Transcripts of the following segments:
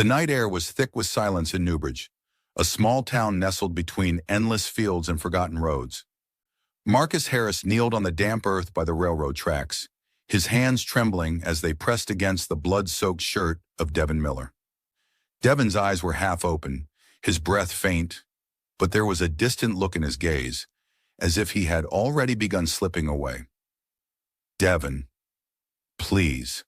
The night air was thick with silence in Newbridge, a small town nestled between endless fields and forgotten roads. Marcus Harris kneeled on the damp earth by the railroad tracks, his hands trembling as they pressed against the blood-soaked shirt of Devin Miller. Devin's eyes were half open, his breath faint, but there was a distant look in his gaze, as if he had already begun slipping away. "Devin, please,"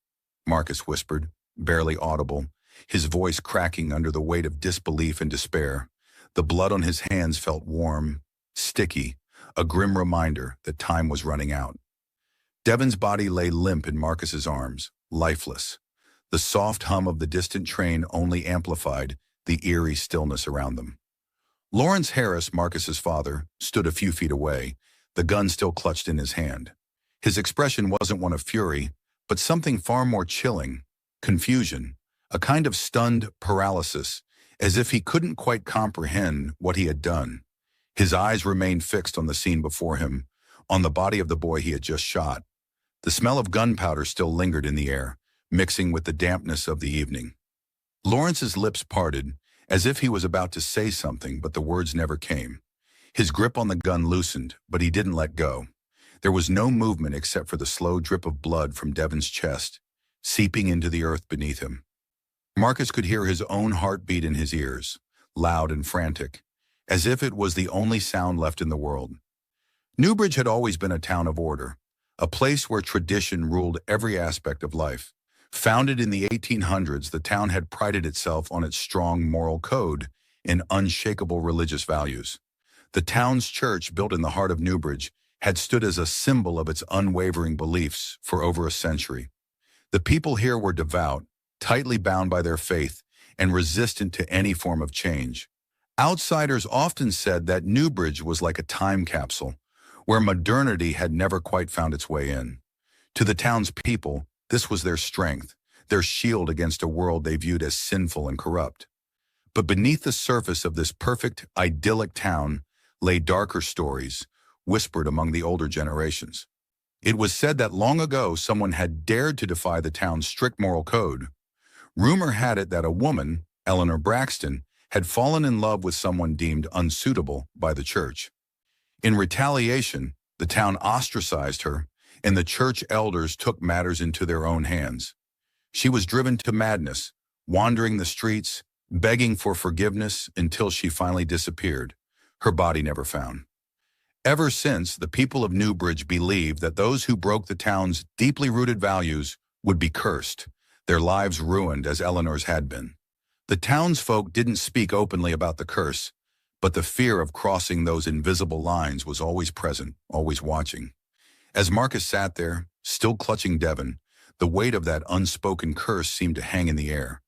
Marcus whispered, barely audible, his voice cracking under the weight of disbelief and despair. The blood on his hands felt warm, sticky, a grim reminder that time was running out. Devin's body lay limp in Marcus's arms, lifeless. The soft hum of the distant train only amplified the eerie stillness around them. Lawrence Harris, Marcus's father, stood a few feet away, the gun still clutched in his hand. His expression wasn't one of fury, but something far more chilling, confusion, a kind of stunned paralysis, as if he couldn't quite comprehend what he had done. His eyes remained fixed on the scene before him, on the body of the boy he had just shot. The smell of gunpowder still lingered in the air, mixing with the dampness of the evening. Lawrence's lips parted, as if he was about to say something, but the words never came. His grip on the gun loosened, but he didn't let go. There was no movement except for the slow drip of blood from Devin's chest, seeping into the earth beneath him. Marcus could hear his own heartbeat in his ears, loud and frantic, as if it was the only sound left in the world. Newbridge had always been a town of order, a place where tradition ruled every aspect of life. Founded in the 1800s, the town had prided itself on its strong moral code and unshakable religious values. The town's church, built in the heart of Newbridge, had stood as a symbol of its unwavering beliefs for over a century. The people here were devout, tightly bound by their faith, and resistant to any form of change. Outsiders often said that Newbridge was like a time capsule, where modernity had never quite found its way in. To the town's people, this was their strength, their shield against a world they viewed as sinful and corrupt. But beneath the surface of this perfect, idyllic town lay darker stories, whispered among the older generations. It was said that long ago someone had dared to defy the town's strict moral code. Rumor had it that a woman, Eleanor Braxton, had fallen in love with someone deemed unsuitable by the church. In retaliation, the town ostracized her, and the church elders took matters into their own hands. She was driven to madness, wandering the streets, begging for forgiveness until she finally disappeared, her body never found. Ever since, the people of Newbridge believed that those who broke the town's deeply rooted values would be cursed, their lives ruined as Eleanor's had been. The townsfolk didn't speak openly about the curse, but the fear of crossing those invisible lines was always present, always watching. As Marcus sat there, still clutching Devin, the weight of that unspoken curse seemed to hang in the air.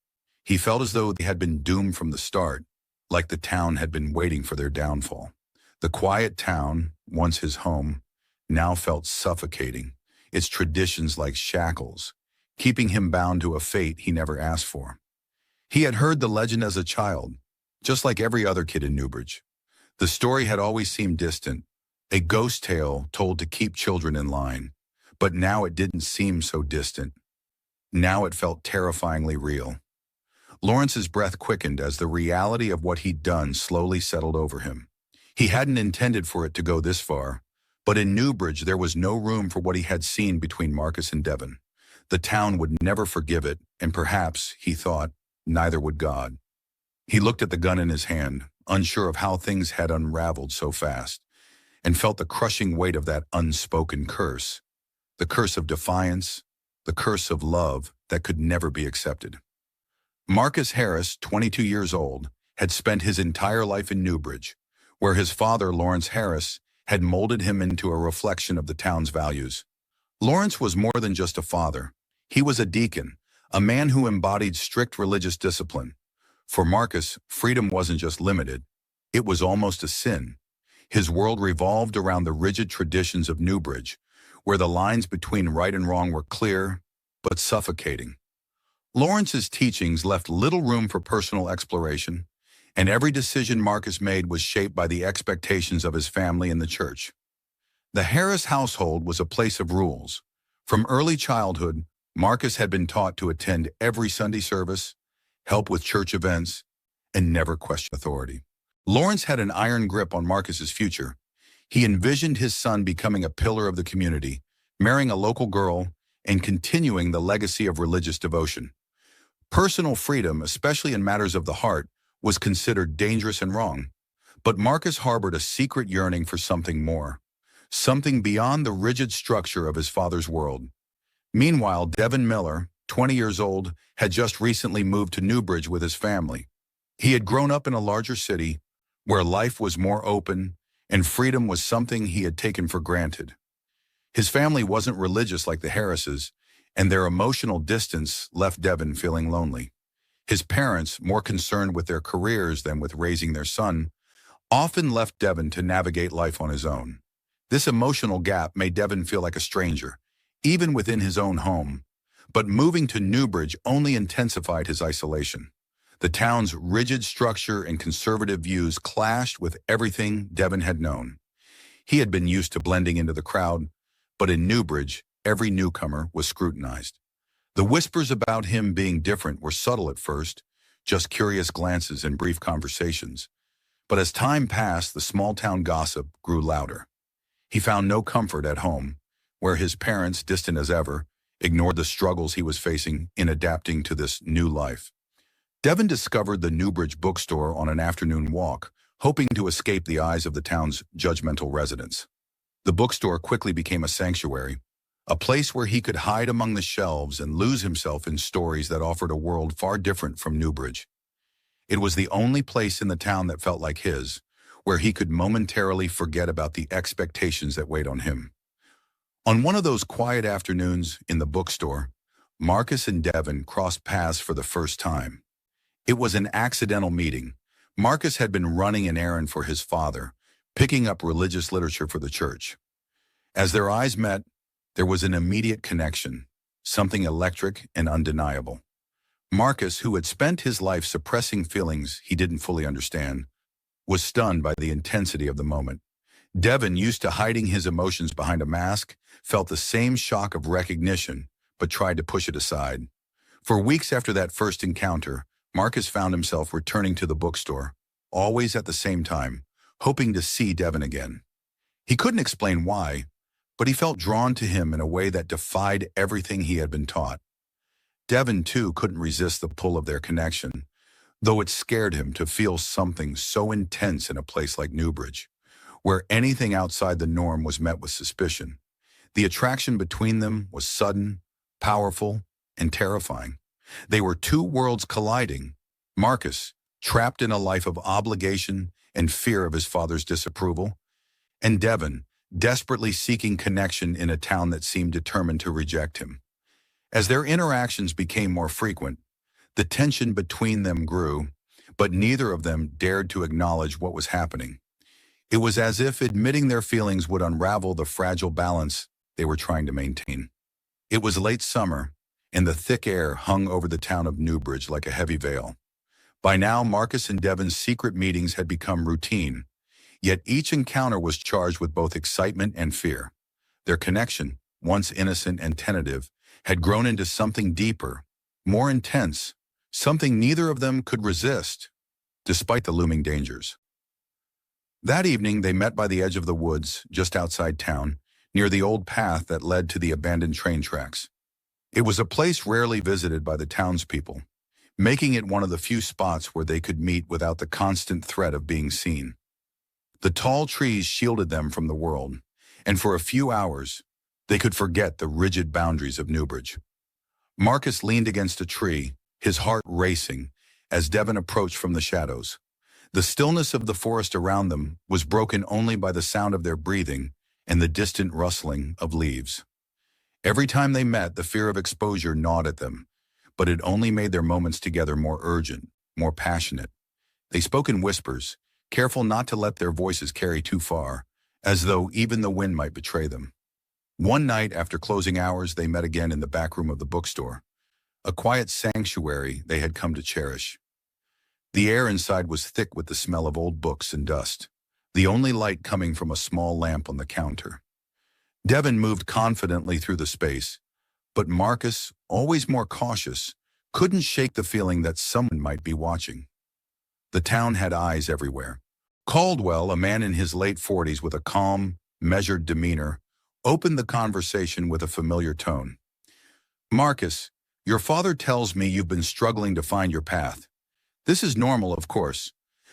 He felt as though they had been doomed from the start, like the town had been waiting for their downfall. The quiet town, once his home, now felt suffocating, its traditions like shackles, keeping him bound to a fate he never asked for. He had heard the legend as a child, just like every other kid in Newbridge. The story had always seemed distant, a ghost tale told to keep children in line, but now it didn't seem so distant. Now it felt terrifyingly real. Lawrence's breath quickened as the reality of what he'd done slowly settled over him. He hadn't intended for it to go this far, but in Newbridge there was no room for what he had seen between Marcus and Devin. The town would never forgive it, and perhaps, he thought, neither would God. He looked at the gun in his hand, unsure of how things had unraveled so fast, and felt the crushing weight of that unspoken curse, the curse of defiance, the curse of love that could never be accepted. Marcus Harris, 22 years old, had spent his entire life in Newbridge, where his father, Lawrence Harris, had molded him into a reflection of the town's values. Lawrence was more than just a father. He was a deacon, a man who embodied strict religious discipline. For Marcus, freedom wasn't just limited, it was almost a sin. His world revolved around the rigid traditions of Newbridge, where the lines between right and wrong were clear, but suffocating. Lawrence's teachings left little room for personal exploration, and every decision Marcus made was shaped by the expectations of his family and the church. The Harris household was a place of rules. From early childhood, Marcus had been taught to attend every Sunday service, help with church events, and never question authority. Lawrence had an iron grip on Marcus's future. He envisioned his son becoming a pillar of the community, marrying a local girl, and continuing the legacy of religious devotion. Personal freedom, especially in matters of the heart, was considered dangerous and wrong. But Marcus harbored a secret yearning for something more, something beyond the rigid structure of his father's world. Meanwhile, Devin Miller, 20 years old, had just recently moved to Newbridge with his family. He had grown up in a larger city where life was more open and freedom was something he had taken for granted. His family wasn't religious like the Harrises, and their emotional distance left Devin feeling lonely. His parents, more concerned with their careers than with raising their son, often left Devin to navigate life on his own. This emotional gap made Devin feel like a stranger, even within his own home. But moving to Newbridge only intensified his isolation. The town's rigid structure and conservative views clashed with everything Devin had known. He had been used to blending into the crowd, but in Newbridge, every newcomer was scrutinized. The whispers about him being different were subtle at first, just curious glances and brief conversations. But as time passed, the small-town gossip grew louder. He found no comfort at home, where his parents, distant as ever, ignored the struggles he was facing in adapting to this new life. Devin discovered the Newbridge bookstore on an afternoon walk, hoping to escape the eyes of the town's judgmental residents. The bookstore quickly became a sanctuary, a place where he could hide among the shelves and lose himself in stories that offered a world far different from Newbridge. It was the only place in the town that felt like his, where he could momentarily forget about the expectations that weighed on him. On one of those quiet afternoons in the bookstore, Marcus and Devin crossed paths for the first time. It was an accidental meeting. Marcus had been running an errand for his father, picking up religious literature for the church. As their eyes met, there was an immediate connection, something electric and undeniable. Marcus, who had spent his life suppressing feelings he didn't fully understand, was stunned by the intensity of the moment. Devin, used to hiding his emotions behind a mask, felt the same shock of recognition, but tried to push it aside. For weeks after that first encounter, Marcus found himself returning to the bookstore, always at the same time, hoping to see Devin again. He couldn't explain why, but he felt drawn to him in a way that defied everything he had been taught. Devin, too, couldn't resist the pull of their connection, though it scared him to feel something so intense in a place like Newbridge, where anything outside the norm was met with suspicion. The attraction between them was sudden, powerful, and terrifying. They were two worlds colliding. Marcus, trapped in a life of obligation and fear of his father's disapproval, and Devin, desperately seeking connection in a town that seemed determined to reject him. As their interactions became more frequent, the tension between them grew, but neither of them dared to acknowledge what was happening. It was as if admitting their feelings would unravel the fragile balance they were trying to maintain. It was late summer, and the thick air hung over the town of Newbridge like a heavy veil. By now, Marcus and Devin's secret meetings had become routine, yet each encounter was charged with both excitement and fear. Their connection, once innocent and tentative, had grown into something deeper, more intense, something neither of them could resist, despite the looming dangers. That evening, they met by the edge of the woods, just outside town, near the old path that led to the abandoned train tracks. It was a place rarely visited by the townspeople, making it one of the few spots where they could meet without the constant threat of being seen. The tall trees shielded them from the world, and for a few hours, they could forget the rigid boundaries of Newbridge. Marcus leaned against a tree, his heart racing, as Devin approached from the shadows. The stillness of the forest around them was broken only by the sound of their breathing and the distant rustling of leaves. Every time they met, the fear of exposure gnawed at them, but it only made their moments together more urgent, more passionate. They spoke in whispers, careful not to let their voices carry too far, as though even the wind might betray them. One night, after closing hours, they met again in the back room of the bookstore, a quiet sanctuary they had come to cherish. The air inside was thick with the smell of old books and dust, the only light coming from a small lamp on the counter. Devin moved confidently through the space, but Marcus, always more cautious, couldn't shake the feeling that someone might be watching. The town had eyes everywhere. Caldwell, a man in his late 40s with a calm, measured demeanor, opened the conversation with a familiar tone. "Marcus, your father tells me you've been struggling to find your path. This is normal, of course,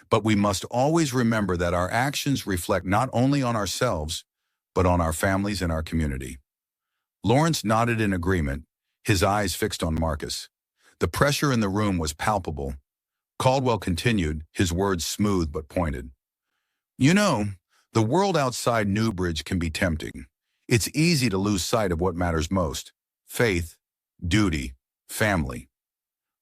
but we must always remember that our actions reflect not only on ourselves, but on our families and our community." Lawrence nodded in agreement, his eyes fixed on Marcus. The pressure in the room was palpable. Caldwell continued, his words smooth but pointed. "You know, the world outside Newbridge can be tempting. It's easy to lose sight of what matters most: faith, duty, family."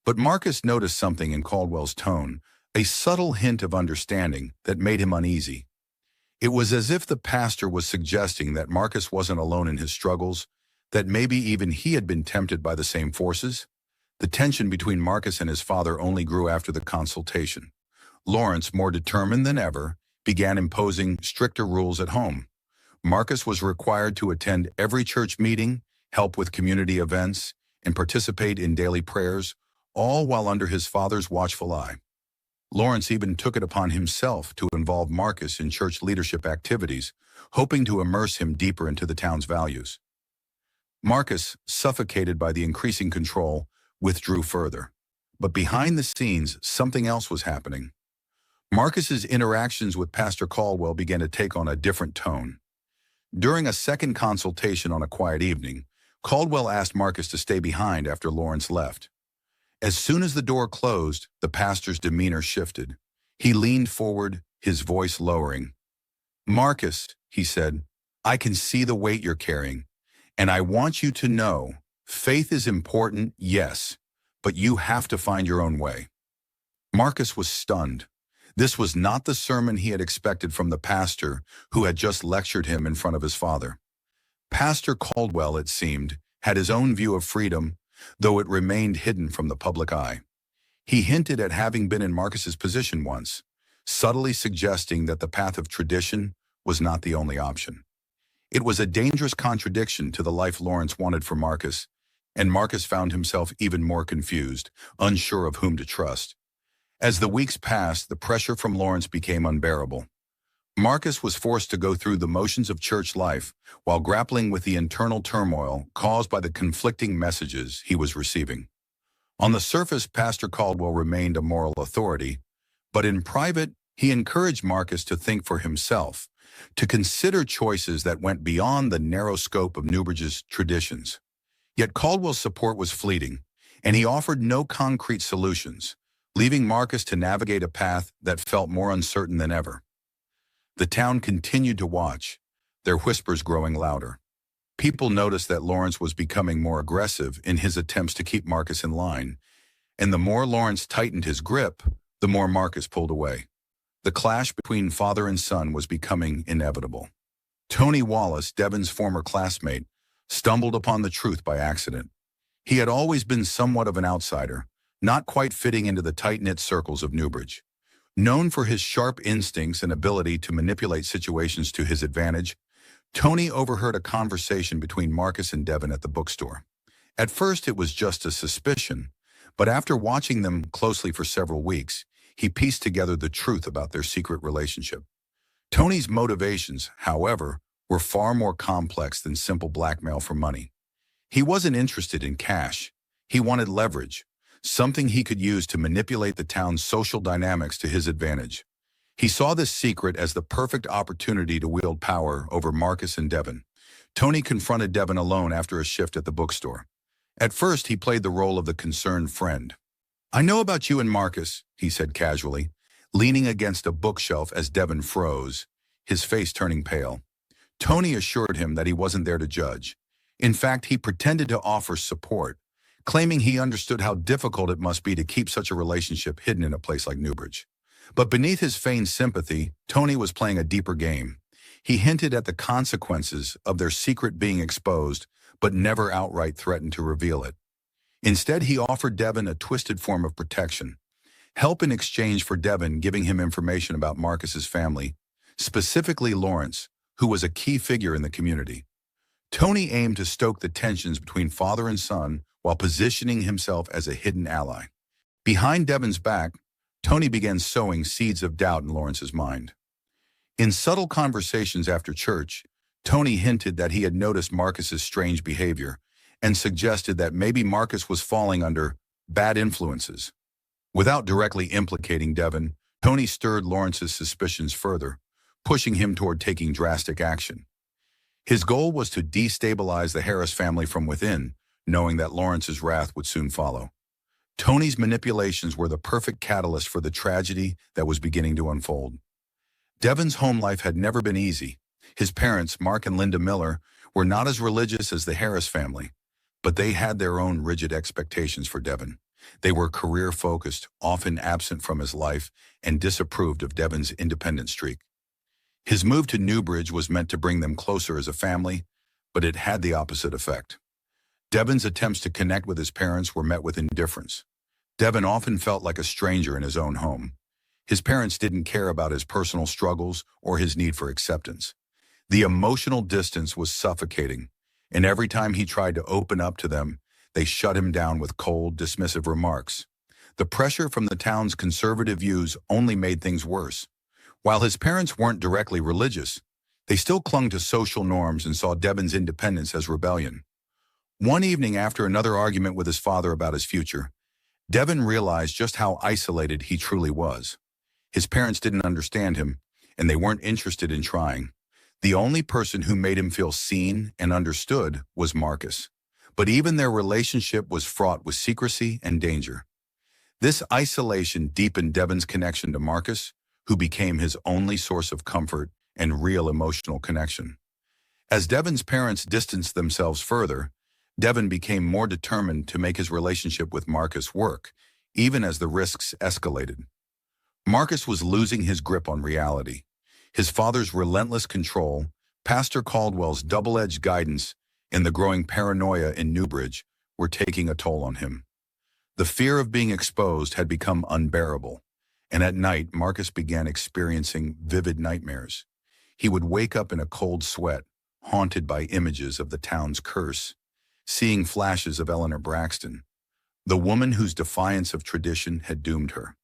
But Marcus noticed something in Caldwell's tone, a subtle hint of understanding that made him uneasy. It was as if the pastor was suggesting that Marcus wasn't alone in his struggles, that maybe even he had been tempted by the same forces. The tension between Marcus and his father only grew after the consultation. Lawrence, more determined than ever, began imposing stricter rules at home. Marcus was required to attend every church meeting, help with community events, and participate in daily prayers, all while under his father's watchful eye. Lawrence even took it upon himself to involve Marcus in church leadership activities, hoping to immerse him deeper into the town's values. Marcus, suffocated by the increasing control, withdrew further. But behind the scenes, something else was happening. Marcus's interactions with Pastor Caldwell began to take on a different tone. During a second consultation on a quiet evening, Caldwell asked Marcus to stay behind after Lawrence left. As soon as the door closed, the pastor's demeanor shifted. He leaned forward, his voice lowering. "Marcus," he said, "I can see the weight you're carrying, and I want you to know, faith is important, yes, but you have to find your own way." Marcus was stunned. This was not the sermon he had expected from the pastor who had just lectured him in front of his father. Pastor Caldwell, it seemed, had his own view of freedom, though it remained hidden from the public eye. He hinted at having been in Marcus's position once, subtly suggesting that the path of tradition was not the only option. It was a dangerous contradiction to the life Lawrence wanted for Marcus, and Marcus found himself even more confused, unsure of whom to trust. As the weeks passed, the pressure from Lawrence became unbearable. Marcus was forced to go through the motions of church life while grappling with the internal turmoil caused by the conflicting messages he was receiving. On the surface, Pastor Caldwell remained a moral authority, but in private, he encouraged Marcus to think for himself, to consider choices that went beyond the narrow scope of Newbridge's traditions. Yet Caldwell's support was fleeting, and he offered no concrete solutions, leaving Marcus to navigate a path that felt more uncertain than ever. The town continued to watch, their whispers growing louder. People noticed that Lawrence was becoming more aggressive in his attempts to keep Marcus in line, and the more Lawrence tightened his grip, the more Marcus pulled away. The clash between father and son was becoming inevitable. Tony Wallace, Devon's former classmate, stumbled upon the truth by accident. He had always been somewhat of an outsider, not quite fitting into the tight-knit circles of Newbridge. Known for his sharp instincts and ability to manipulate situations to his advantage, Tony overheard a conversation between Marcus and Devon at the bookstore. At first, it was just a suspicion, but after watching them closely for several weeks, he pieced together the truth about their secret relationship. Tony's motivations, however, were far more complex than simple blackmail for money. He wasn't interested in cash. He wanted leverage, something he could use to manipulate the town's social dynamics to his advantage. He saw this secret as the perfect opportunity to wield power over Marcus and Devon. Tony confronted Devon alone after a shift at the bookstore. At first, he played the role of the concerned friend. "I know about you and Marcus," he said casually, leaning against a bookshelf as Devon froze, his face turning pale. Tony assured him that he wasn't there to judge. In fact, he pretended to offer support, claiming he understood how difficult it must be to keep such a relationship hidden in a place like Newbridge. But beneath his feigned sympathy, Tony was playing a deeper game. He hinted at the consequences of their secret being exposed, but never outright threatened to reveal it. Instead, he offered Devon a twisted form of protection, help in exchange for Devon giving him information about Marcus's family, specifically Lawrence, who was a key figure in the community. Tony aimed to stoke the tensions between father and son while positioning himself as a hidden ally. Behind Devon's back, Tony began sowing seeds of doubt in Lawrence's mind. In subtle conversations after church, Tony hinted that he had noticed Marcus's strange behavior and suggested that maybe Marcus was falling under bad influences. Without directly implicating Devon, Tony stirred Lawrence's suspicions further, pushing him toward taking drastic action. His goal was to destabilize the Harris family from within, knowing that Lawrence's wrath would soon follow. Tony's manipulations were the perfect catalyst for the tragedy that was beginning to unfold. Devon's home life had never been easy. His parents, Mark and Linda Miller, were not as religious as the Harris family, but they had their own rigid expectations for Devon. They were career-focused, often absent from his life, and disapproved of Devon's independent streak. His move to Newbridge was meant to bring them closer as a family, but it had the opposite effect. Devon's attempts to connect with his parents were met with indifference. Devon often felt like a stranger in his own home. His parents didn't care about his personal struggles or his need for acceptance. The emotional distance was suffocating, and every time he tried to open up to them, they shut him down with cold, dismissive remarks. The pressure from the town's conservative views only made things worse. While his parents weren't directly religious, they still clung to social norms and saw Devon's independence as rebellion. One evening, after another argument with his father about his future, Devon realized just how isolated he truly was. His parents didn't understand him, and they weren't interested in trying. The only person who made him feel seen and understood was Marcus. But even their relationship was fraught with secrecy and danger. This isolation deepened Devon's connection to Marcus, who became his only source of comfort and real emotional connection. As Devon's parents distanced themselves further, Devon became more determined to make his relationship with Marcus work, even as the risks escalated. Marcus was losing his grip on reality. His father's relentless control, Pastor Caldwell's double-edged guidance, and the growing paranoia in Newbridge were taking a toll on him. The fear of being exposed had become unbearable, and at night Marcus began experiencing vivid nightmares. He would wake up in a cold sweat, haunted by images of the town's curse, seeing flashes of Eleanor Braxton, the woman whose defiance of tradition had doomed her.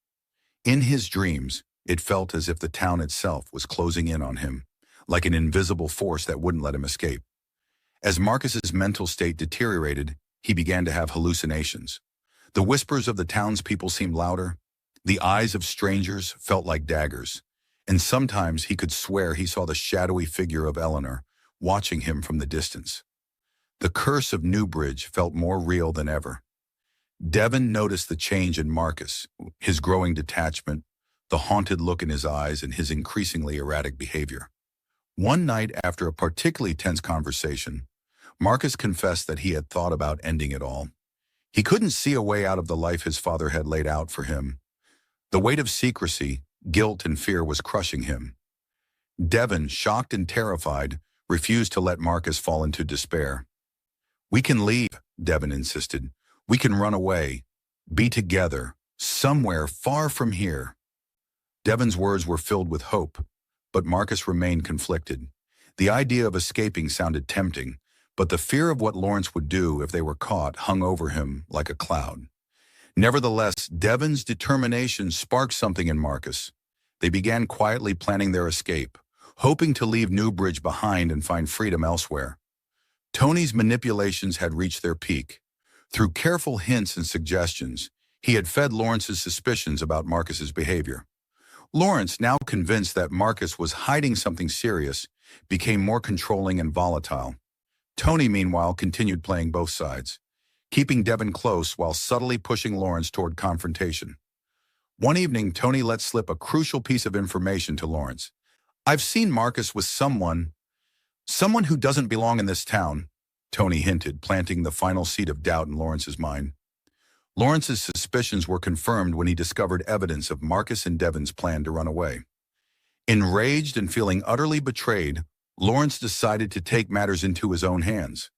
In his dreams, it felt as if the town itself was closing in on him, like an invisible force that wouldn't let him escape. As Marcus's mental state deteriorated, he began to have hallucinations. The whispers of the townspeople seemed louder. The eyes of strangers felt like daggers, and sometimes he could swear he saw the shadowy figure of Eleanor, watching him from the distance. The curse of Newbridge felt more real than ever. Devon noticed the change in Marcus, his growing detachment, the haunted look in his eyes, and his increasingly erratic behavior. One night, after a particularly tense conversation, Marcus confessed that he had thought about ending it all. He couldn't see a way out of the life his father had laid out for him. The weight of secrecy, guilt, and fear was crushing him. Devon, shocked and terrified, refused to let Marcus fall into despair. "We can leave," Devon insisted. "We can run away, be together, somewhere far from here." Devon's words were filled with hope, but Marcus remained conflicted. The idea of escaping sounded tempting, but the fear of what Lawrence would do if they were caught hung over him like a cloud. Nevertheless, Devon's determination sparked something in Marcus. They began quietly planning their escape, hoping to leave Newbridge behind and find freedom elsewhere. Tony's manipulations had reached their peak. Through careful hints and suggestions, he had fed Lawrence's suspicions about Marcus's behavior. Lawrence, now convinced that Marcus was hiding something serious, became more controlling and volatile. Tony, meanwhile, continued playing both sides, keeping Devon close while subtly pushing Lawrence toward confrontation. One evening, Tony let slip a crucial piece of information to Lawrence. "I've seen Marcus with someone who doesn't belong in this town," Tony hinted, planting the final seed of doubt in Lawrence's mind. Lawrence's suspicions were confirmed when he discovered evidence of Marcus and Devon's plan to run away. Enraged and feeling utterly betrayed, Lawrence decided to take matters into his own hands.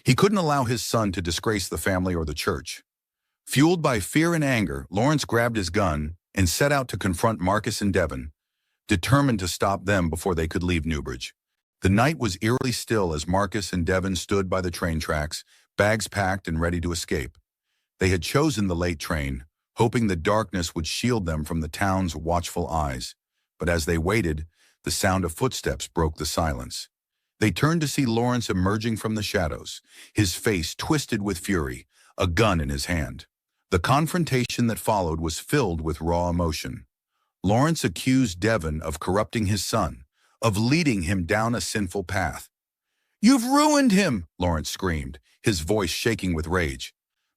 He couldn't allow his son to disgrace the family or the church. Fueled by fear and anger, Lawrence grabbed his gun and set out to confront Marcus and Devon, determined to stop them before they could leave Newbridge. The night was eerily still as Marcus and Devon stood by the train tracks, bags packed and ready to escape. They had chosen the late train, hoping the darkness would shield them from the town's watchful eyes. But as they waited, the sound of footsteps broke the silence. They turned to see Lawrence emerging from the shadows, his face twisted with fury, a gun in his hand. The confrontation that followed was filled with raw emotion. Lawrence accused Devon of corrupting his son, of leading him down a sinful path. "You've ruined him!" Lawrence screamed, his voice shaking with rage.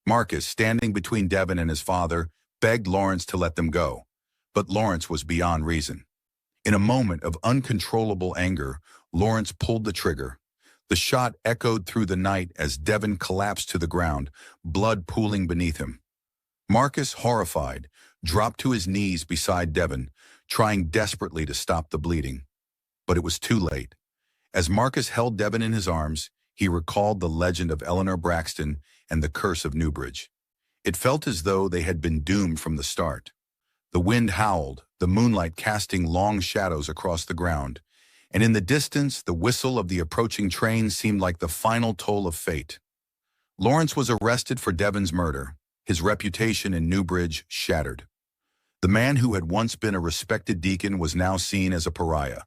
Marcus, standing between Devon and his father, begged Lawrence to let them go. But Lawrence was beyond reason. In a moment of uncontrollable anger, Lawrence pulled the trigger. The shot echoed through the night as Devon collapsed to the ground, blood pooling beneath him. Marcus, horrified, dropped to his knees beside Devon, trying desperately to stop the bleeding. But it was too late. As Marcus held Devon in his arms, he recalled the legend of Eleanor Braxton and the curse of Newbridge. It felt as though they had been doomed from the start. The wind howled, the moonlight casting long shadows across the ground, and in the distance, the whistle of the approaching train seemed like the final toll of fate. Lawrence was arrested for Devon's murder, his reputation in Newbridge shattered. The man who had once been a respected deacon was now seen as a pariah.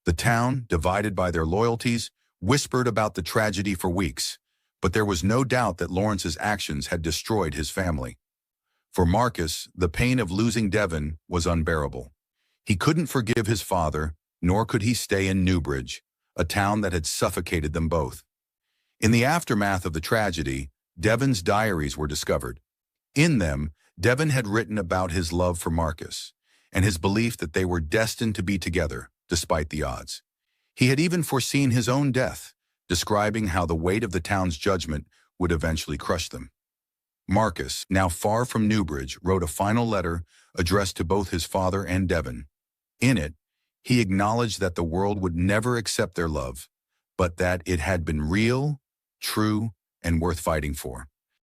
The town, divided by their loyalties, whispered about the tragedy for weeks, but there was no doubt that Lawrence's actions had destroyed his family. For Marcus, the pain of losing Devon was unbearable. He couldn't forgive his father, nor could he stay in Newbridge, a town that had suffocated them both. In the aftermath of the tragedy, Devon's diaries were discovered. In them, Devon had written about his love for Marcus, and his belief that they were destined to be together, despite the odds. He had even foreseen his own death, describing how the weight of the town's judgment would eventually crush them. Marcus, now far from Newbridge, wrote a final letter addressed to both his father and Devon. In it, he acknowledged that the world would never accept their love, but that it had been real, true, and worth fighting for.